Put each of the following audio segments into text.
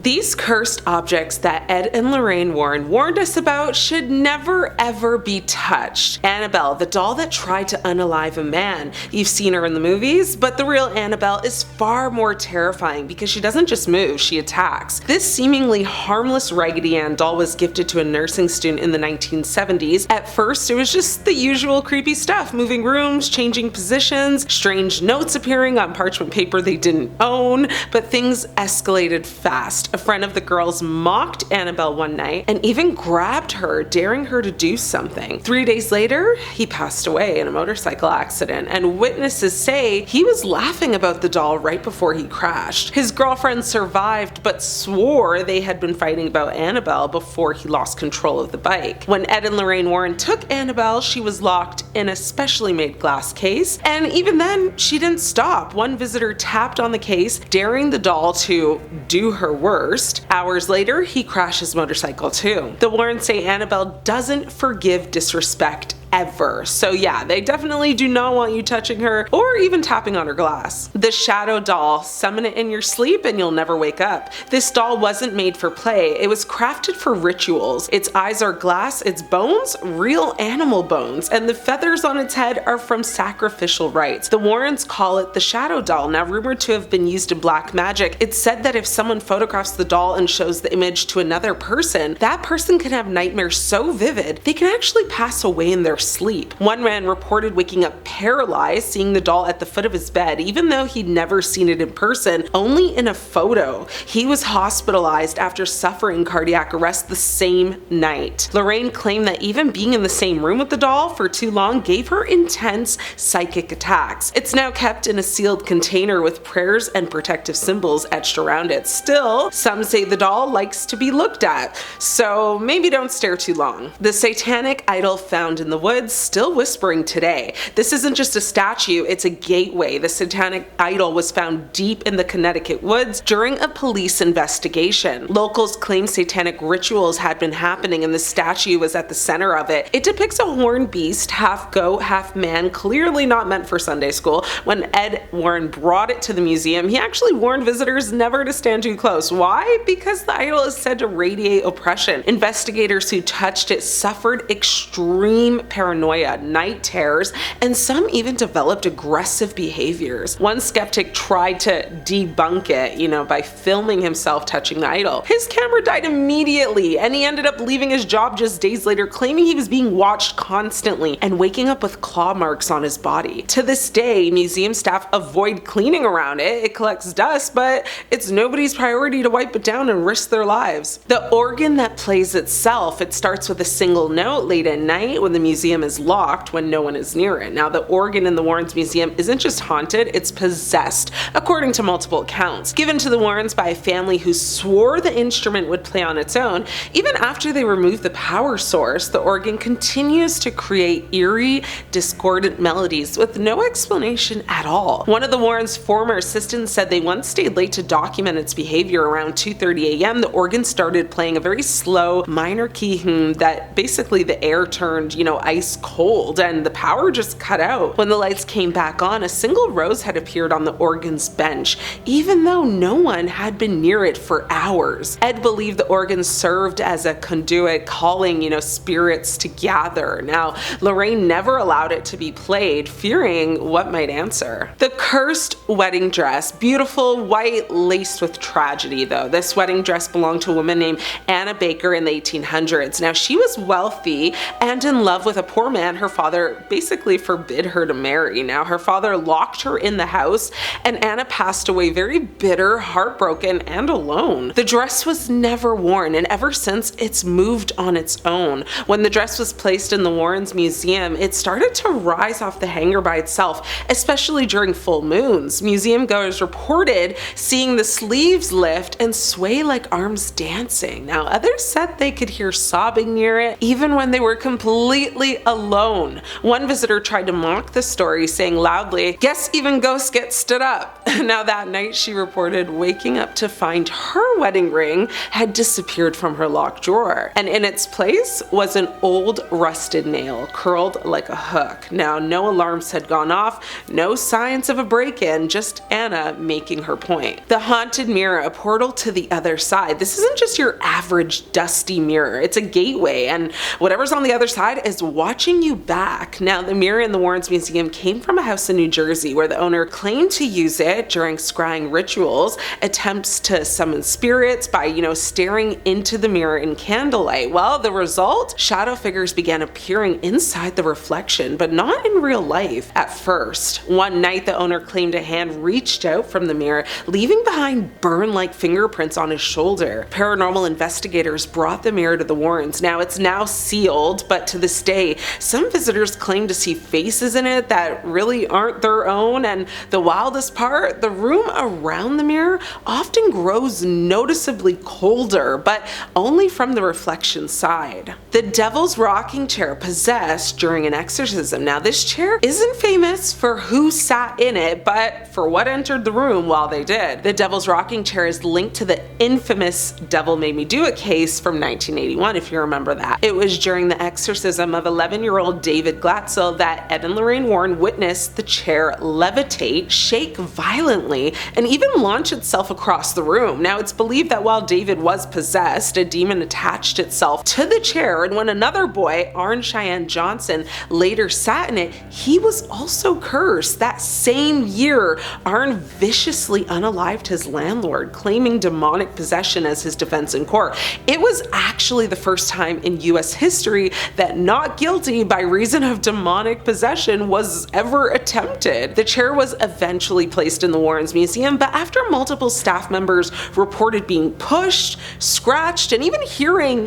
These cursed objects that Ed and Lorraine Warren warned us about should never ever be touched. Annabelle, the doll that tried to unalive a man. You've seen her in the movies, but the real Annabelle is far more terrifying because she doesn't just move, she attacks. This seemingly harmless Raggedy Ann doll was gifted to a nursing student in the 1970s. At first, it was just the usual creepy stuff, moving rooms, changing positions, strange notes appearing on parchment paper they didn't own, but things escalated fast. A friend of the girls mocked Annabelle one night and even grabbed her, daring her to do something. 3 days later, he passed away in a motorcycle accident, and witnesses say he was laughing about the doll right before he crashed. His girlfriend survived but swore they had been fighting about Annabelle before he lost control of the bike. When Ed and Lorraine Warren took Annabelle, she was locked in a specially made glass case, and even then, she didn't stop. One visitor tapped on the case, daring the doll to do her worst. Hours later, he crashed his motorcycle too. The Warrens say Annabelle doesn't forgive disrespect ever. So yeah, they definitely do not want you touching her or even tapping on her glass. The shadow doll, summon it in your sleep and you'll never wake up. This doll wasn't made for play, it was crafted for rituals. Its eyes are glass, its bones, real animal bones, and the feathers on its head are from sacrificial rites. The Warrens call it the shadow doll, now rumored to have been used in black magic. It's said that if someone photographs the doll and shows the image to another person, that person can have nightmares so vivid they can actually pass away in their sleep. One man reported waking up paralyzed, seeing the doll at the foot of his bed, even though he'd never seen it in person, only in a photo. He was hospitalized after suffering cardiac arrest the same night. Lorraine claimed that even being in the same room with the doll for too long gave her intense psychic attacks. It's now kept in a sealed container with prayers and protective symbols etched around it. Still, some say the doll likes to be looked at, so maybe don't stare too long. The Satanic Idol found in the woods, still whispering today. This isn't just a statue, it's a gateway. The Satanic Idol was found deep in the Connecticut woods during a police investigation. Locals claim satanic rituals had been happening and the statue was at the center of it. It depicts a horned beast, half goat, half man, clearly not meant for Sunday school. When Ed Warren brought it to the museum, he actually warned visitors never to stand too close. Why? Because the idol is said to radiate oppression. Investigators who touched it suffered extreme paranoia, night terrors, and some even developed aggressive behaviors. One skeptic tried to debunk it, by filming himself touching the idol. His camera died immediately, and he ended up leaving his job just days later, claiming he was being watched constantly and waking up with claw marks on his body. To this day, museum staff avoid cleaning around it. It collects dust, but it's nobody's priority to wipe it down and risk their lives. The organ that plays itself, it starts with a single note late at night when the museum is locked when no one is near it. Now, the organ in the Warrens Museum isn't just haunted, it's possessed, according to multiple accounts. Given to the Warrens by a family who swore the instrument would play on its own, even after they removed the power source, the organ continues to create eerie, discordant melodies with no explanation at all. One of the Warrens' former assistants said they once stayed late to document its behavior. Around 2:30 a.m., the organ started playing a very slow minor key that basically the air turned, ice cold, and the power just cut out. When the lights came back on, a single rose had appeared on the organ's bench, even though no one had been near it for hours. Ed believed the organ served as a conduit, calling, spirits to gather. Now, Lorraine never allowed it to be played, fearing what might answer. The cursed wedding dress, beautiful white laced with tragedy though. This wedding dress belonged to a woman named Anna Baker in the 1800s. Now, she was wealthy and in love with a poor man her father basically forbid her to marry. Now, her father locked her in the house, and Anna passed away very bitter, heartbroken, and alone. The dress was never worn, and ever since, it's moved on its own. When the dress was placed in the Warrens Museum, it started to rise off the hanger by itself, especially during full moons. Museum goers reported seeing the sleeves lift and sway like arms dancing. Now, others said they could hear sobbing near it, even when they were completely completely alone. One visitor tried to mock the story, saying loudly, "Guess even ghosts get stood up." Now that night, she reported waking up to find her wedding ring had disappeared from her locked drawer, and in its place was an old rusted nail curled like a hook. Now, no alarms had gone off, no signs of a break-in, just Anna making her point. The haunted mirror, a portal to the other side. This isn't just your average dusty mirror, it's a gateway, and whatever's on the other side is watching you back. Now, the mirror in the Warrens Museum came from a house in New Jersey where the owner claimed to use it during scrying rituals, attempts to summon spirits by, staring into the mirror in candlelight. Well, the result? Shadow figures began appearing inside the reflection, but not in real life at first. One night, the owner claimed a hand reached out from the mirror, leaving behind burn-like fingerprints on his shoulder. Paranormal investigators brought the mirror to the Warrens. Now, it's now sealed, but to this day, some visitors claim to see faces in it that really aren't their own, and the wildest part, the room around the mirror often grows noticeably colder, but only from the reflection side. The Devil's Rocking Chair possessed during an exorcism. Now, this chair isn't famous for who sat in it, but for what entered the room while they did. The Devil's Rocking Chair is linked to the infamous Devil Made Me Do It case from 1981, if you remember that. It was during the exorcism of 11-year-old David Glatzel that Ed and Lorraine Warren witnessed the chair levitate, shake violently, and even launch itself across the room. Now, it's believed that while David was possessed, a demon attached itself to the chair, and when another boy, Arn Cheyenne Johnson, later sat in it, he was also cursed. That same year, Arn viciously unalived his landlord, claiming demonic possession as his defense in court. It was actually the first time in US history that not guilty by reason of demonic possession was ever attempted. The chair was eventually placed in the Warrens Museum, but after multiple staff members reported being pushed, scratched, and even hearing,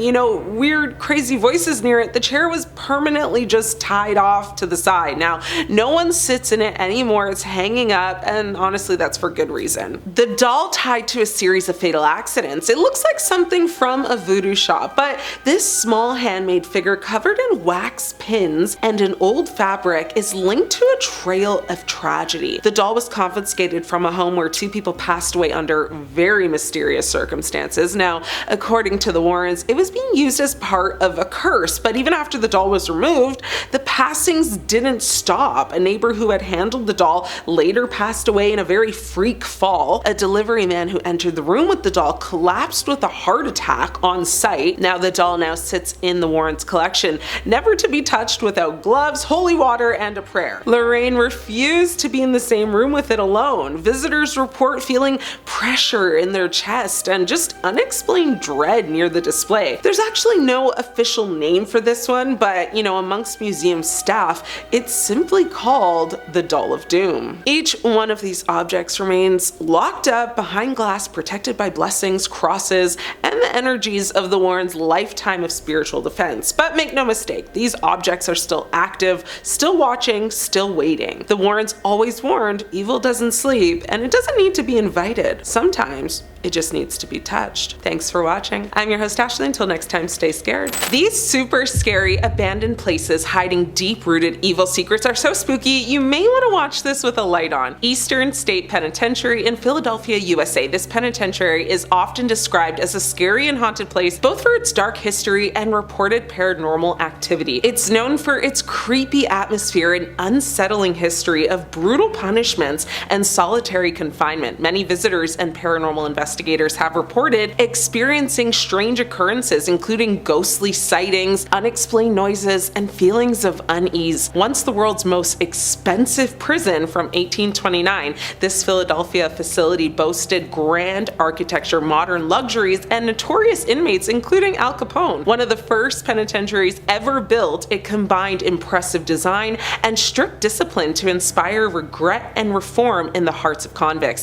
weird, crazy voices near it, the chair was permanently just tied off to the side. Now, no one sits in it anymore. It's hanging up, and honestly, that's for good reason. The doll tied to a series of fatal accidents. It looks like something from a voodoo shop, but this small handmade figure covered in wax pins and an old fabric is linked to a trail of tragedy. The doll was confiscated from a home where two people passed away under very mysterious circumstances. Now, according to the Warrens, it was being used as part of a curse, but even after the doll was removed, the passings didn't stop. A neighbor who had handled the doll later passed away in a very freak fall. A delivery man who entered the room with the doll collapsed with a heart attack on site. Now, the doll now sits in the Warrens collection, never to be touched without gloves, holy water, and a prayer. Lorraine refused to be in the same room with it alone. Visitors report feeling pressure in their chest and just unexplained dread near the display. There's actually no official name for this one, but amongst museum staff, it's simply called the Doll of Doom. Each one of these objects remains locked up behind glass, protected by blessings, crosses, and the energies of the Warrens' lifetime of spiritual defense. But make no mistake, these objects are still active, still watching, still waiting. The Warrens always warned, evil doesn't sleep, and it doesn't need to be invited. Sometimes it just needs to be touched. Thanks for watching. I'm your host Ashley. Until next time, stay scared. These super scary abandoned places hiding deep-rooted evil secrets are so spooky, you may want to watch this with a light on. Eastern State Penitentiary in Philadelphia, USA. This penitentiary is often described as a scary and haunted place, both for its dark history and reported paranormal activity. It's known for its creepy atmosphere and unsettling history of brutal punishments and solitary confinement. Many visitors and paranormal investigators have reported experiencing strange occurrences, including ghostly sightings, unexplained noises, and feelings of unease. Once the world's most expensive prison from 1829, this Philadelphia facility boasted grand architecture, modern luxuries, and notorious inmates, including Al Capone. One of the first penitentiaries ever built, it combined impressive design and strict discipline to inspire regret and reform in the hearts of convicts.